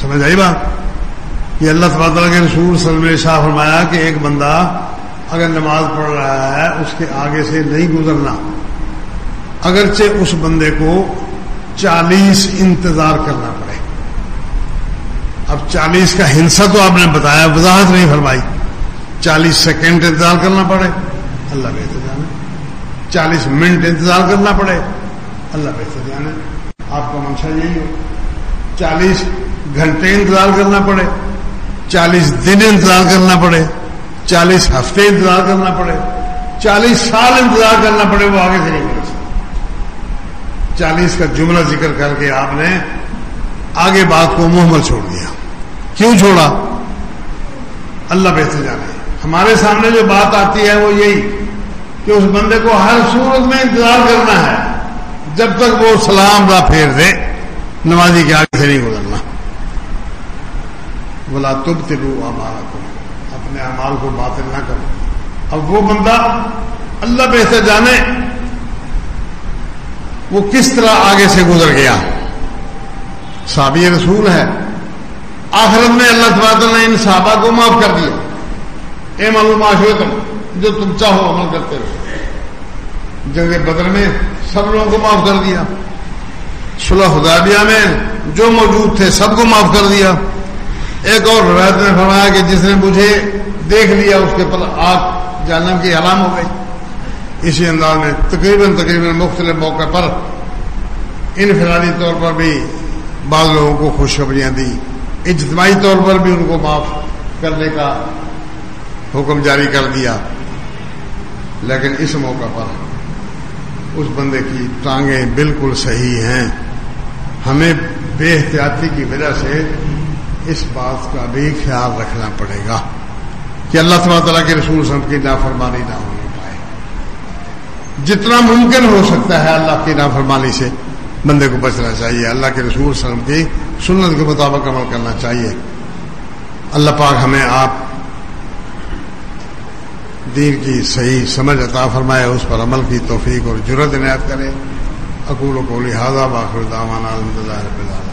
Speaker 1: سمجھ آئی بات؟ یہ اللہ تبارک تعالیٰ کے رسول صلی اللہ علیہ وسلم نے ارشاد فرمایا کہ ایک بندہ اگر نماز پڑھ رہا ہے اس کے آگے سے نہیں گزرنا، اگرچہ اس بندے کو 40 انتظار کرنا پڑے۔ اب 40 کا ہندسہ تو آپ نے بتایا، وضاحت نہیں فرمائی۔ 40 سیکنڈ انتظار کرنا پڑے، اللہ بہتر جانے۔ 40 منٹ انتظار کرنا پڑے، اللہ بہتر جانے۔ آپ کا منشا یہی ہو۔ 40 گھنٹے انتظار کرنا پڑے، 40 دن انتظار کرنا پڑے، 40 ہفتے انتظار کرنا پڑے، 40 سال انتظار کرنا پڑے، وہ آگے سے نہیں بڑھ سکتا۔ 40 کا جملہ ذکر کر کے آپ نے آگے بات کو محمل چھوڑ دیا۔ کیوں چھوڑا؟ اللہ بہتر جانے۔ ہمارے سامنے جو بات آتی ہے وہ یہی کہ اس بندے کو ہر صورت میں انتظار کرنا ہے جب تک وہ سلام نہ پھیر دے، نمازی کے آگے سے نہیں گزرنا۔ ولا تبطلوا اعمالکم، اپنے اعمال کو باطل نہ کرو۔ اب وہ بندہ اللہ بہتر جانے وہ کس طرح آگے سے گزر گیا، صحابی رسول ہے، آخرت میں اللہ تبارک نے ان صحابہ کو معاف کر دیا، اے معلوم تم جو تم چاہو عمل کرتے رہو۔ جنگ بدر میں سب لوگوں کو معاف کر دیا، صلح حدیبیہ میں جو موجود تھے سب کو معاف کر دیا۔ ایک اور روایت میں فرمایا کہ جس نے مجھے دیکھ لیا اس کے پر آگ جہنم کی حرام ہو گئی۔ اسی انداز میں تقریباً مختلف موقع پر انفرادی طور پر بھی بعض لوگوں کو خوشخبریاں دی، اجتماعی طور پر بھی ان کو معاف کرنے کا حکم جاری کر دیا، لیکن اس موقع پر اس بندے کی ٹانگیں بالکل صحیح ہیں۔ ہمیں بے احتیاطی کی وجہ سے اس بات کا بھی خیال رکھنا پڑے گا کہ اللہ تبارک تعالیٰ کے رسول صلی اللہ علیہ وسلم کی نافرمانی نہ ہونے پائے۔ جتنا ممکن ہو سکتا ہے اللہ کی نافرمانی سے بندے کو بچنا چاہیے، اللہ کے رسول صلی اللہ علیہ وسلم کی سنت کے مطابق عمل کرنا چاہیے۔ اللہ پاک ہمیں آپ دین کی صحیح سمجھ عطا فرمائے، اس پر عمل کی توفیق اور جرأت عنایت کرے۔ اقول قولی ھذا وآخر دعوانا الحمد للہ رب العالمین۔